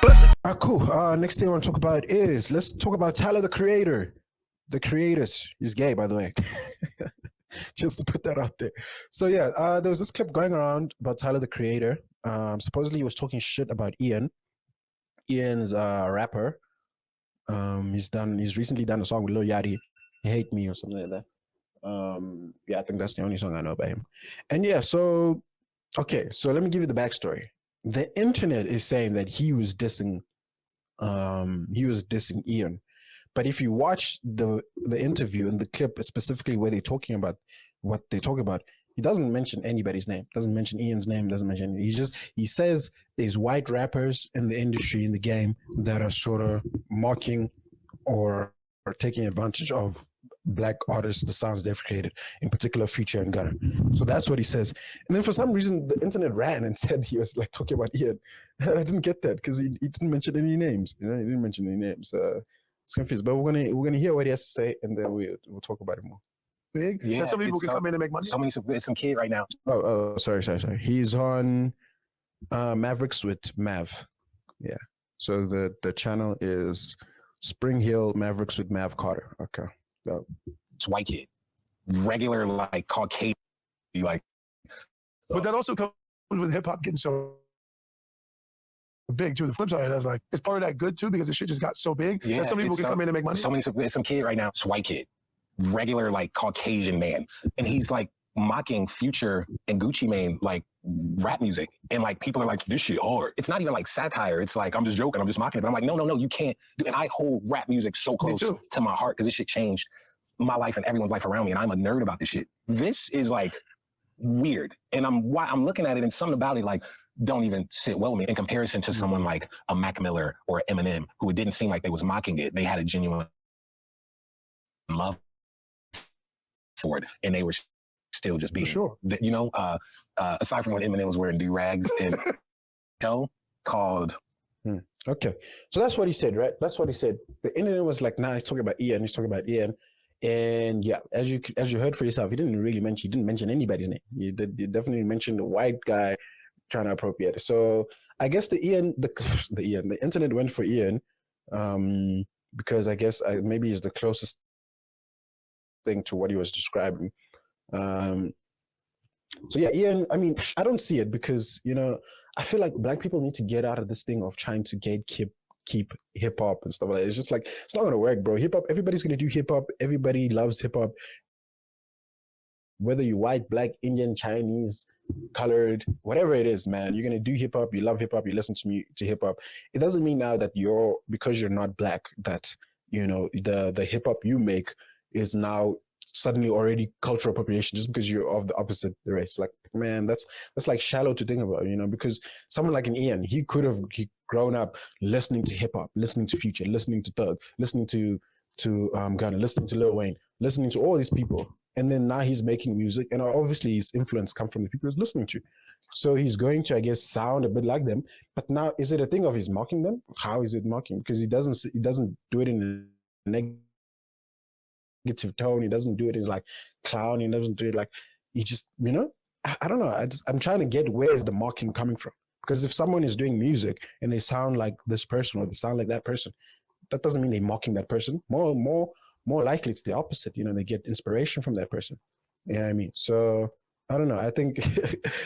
All right, cool. Next thing I want to talk about is let's talk about Tyler the Creator. The Creators. He's gay, by the way. Just to put that out there. So yeah, there was this clip going around about Tyler the Creator. Supposedly he was talking shit about Ian. Ian's a rapper. He's recently done a song with Lil Yachty, Hate Me or something like that. Yeah, I think that's the only song I know about him. And yeah, so okay, so let me give you the backstory. The internet is saying that he was dissing Ian. But if you watch the interview and the clip, specifically where they're talking about what they talk about, he doesn't mention anybody's name, doesn't mention Ian's name, doesn't mention anything. He says there's white rappers in the industry, in the game, that are sort of mocking or taking advantage of black artists, the sounds they've created, in particular Future and Gunna. So that's what he says. And then for some reason, the internet ran and said he was like talking about Ian. And I didn't get that because he didn't mention any names. You know, he didn't mention any names. It's confused. But we're gonna hear what he has to say, and then we'll talk about it more. Big. Yeah, so many people can come in and make money. It's some kid right now. Oh, sorry. He's on Mavericks with Mav. Yeah. So the channel is Spring Hill Mavericks with Mav Carter. Okay. So it's white kid, regular like Caucasian, like. But that also comes with hip hop getting so big too. The flip side is like, is part of that good too, because the shit just got so big that some people can come in and make money. It's some kid right now. It's white kid, regular like Caucasian man, and he's like mocking Future and Gucci Mane like rap music, and like people are like, this shit hard. It's not even like satire. It's like, I'm just joking, I'm just mocking it. But I'm like, no, you can't do. And I hold rap music so close to my heart because this shit changed my life and everyone's life around me, and I'm a nerd about this shit. This is like weird, and I'm looking at it, and something about it like don't even sit well with me in comparison to someone like a Mac Miller or Eminem, who it didn't seem like they was mocking it. They had a genuine love for it, and they were still just being, you know, aside from when Eminem was wearing do-rags and show called. Okay, so that's what he said, right? That's what he said. The internet was like, nah, he's talking about Ian. And yeah, as you heard for yourself, he didn't mention anybody's name. He definitely mentioned the white guy trying to appropriate it. So I guess the internet went for Ian, because I guess maybe it's the closest thing to what he was describing. So yeah, Ian, I mean, I don't see it because, you know, I feel like black people need to get out of this thing of trying to keep hip hop and stuff like that. It's just like, it's not gonna work, bro. Hip hop, everybody's gonna do hip hop. Everybody loves hip hop. Whether you're white, black, Indian, Chinese, colored, whatever it is, man, you're gonna do hip hop. You love hip hop. You listen to hip hop. It doesn't mean now that because you're not black, that, you know, the hip hop you make is now suddenly already cultural appropriation just because you're of the opposite race. Like, man, that's like shallow to think about, you know, because someone like an Ian, he grown up listening to hip hop, listening to Future, listening to Thug, listening to Gunna, listening to Lil Wayne, listening to all these people. And then now he's making music, and obviously his influence comes from the people he's listening to. So he's going to, I guess, sound a bit like them. But now, is it a thing of he's mocking them? How is it mocking? Because he doesn't do it in a negative tone. He doesn't do it as like clown. He doesn't do it like, he just, you know, I don't know. I'm trying to get, where is the mocking coming from? Because if someone is doing music and they sound like this person or they sound like that person, that doesn't mean they're mocking that person. More likely it's the opposite. You know, they get inspiration from that person. You know what I mean? So I don't know. I think,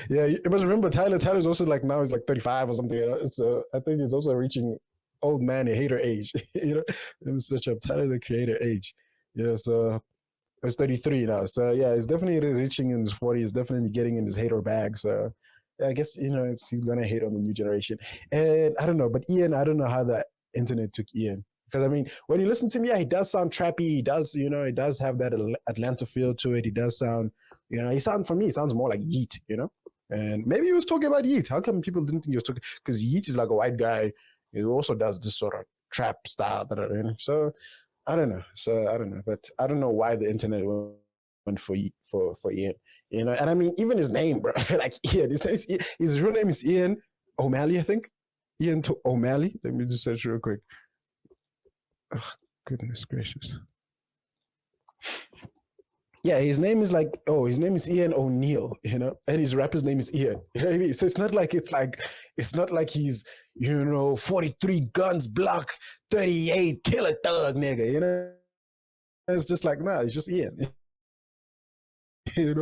yeah, you must remember Tyler's also like, now he's like 35 or something. You know? So I think he's also reaching old man and hater age. You know, let me search up Tyler the Creator age. You know, so he's 33 now. So yeah, he's definitely reaching in his 40s, definitely getting in his hater bag. So yeah, I guess, you know, he's gonna hate on the new generation. And I don't know, but Ian, I don't know how the internet took Ian. Because I mean, when you listen to him, yeah, he does sound trappy. He does, you know, he does have that Atlanta feel to it. He does sound, you know, for me, he sounds more like Yeet, you know? And maybe he was talking about Yeet. How come people didn't think he was talking? Because Yeet is like a white guy. He also does this sort of trap style. You know? So I don't know. But I don't know why the internet went for Ian. You know, and I mean, even his name, bro, like Ian, his real name is Ian O'Malley, I think. Ian O'Malley. Let me just search real quick. Oh, goodness gracious. Yeah, his name is like, oh, his name is Ian O'Neill, you know, and his rapper's name is Ian. You know what I mean? So it's not like he's, 43 guns, block, 38, killer thug nigga, you know? It's just like, nah, it's just Ian.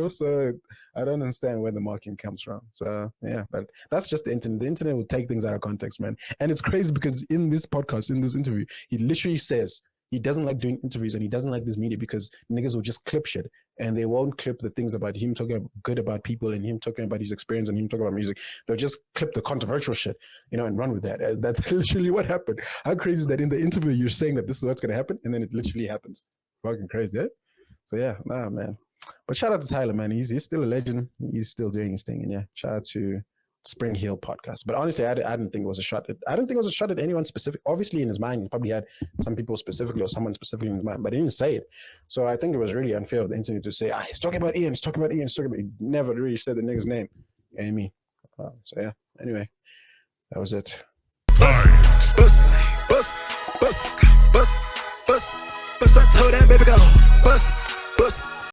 So I don't understand where the marking comes from. So yeah, but that's just the internet. The internet will take things out of context, man. And it's crazy because in this podcast, in this interview, he literally says he doesn't like doing interviews and he doesn't like this media because niggas will just clip shit and they won't clip the things about him talking good about people and him talking about his experience and him talking about music. They'll just clip the controversial shit, and run with that. That's literally what happened. How crazy is that in the interview you're saying that this is what's going to happen and then it literally happens? Fucking crazy, eh? So yeah, nah, man. But shout out to Tyler, man. He's still a legend. He's still doing his thing. And yeah, shout out to Spring Hill podcast. But honestly, I didn't think it was a shot. I don't think it was a shot at anyone specific. Obviously, in his mind, he probably had some people specifically or someone specifically in his mind, but he didn't say it. So I think it was really unfair of the internet to say, he's talking about Ian. He's talking about Ian. He's talking about. He never really said the nigga's name. You know what I mean? So yeah. Anyway, that was it. Bust. I told that baby go. Bust.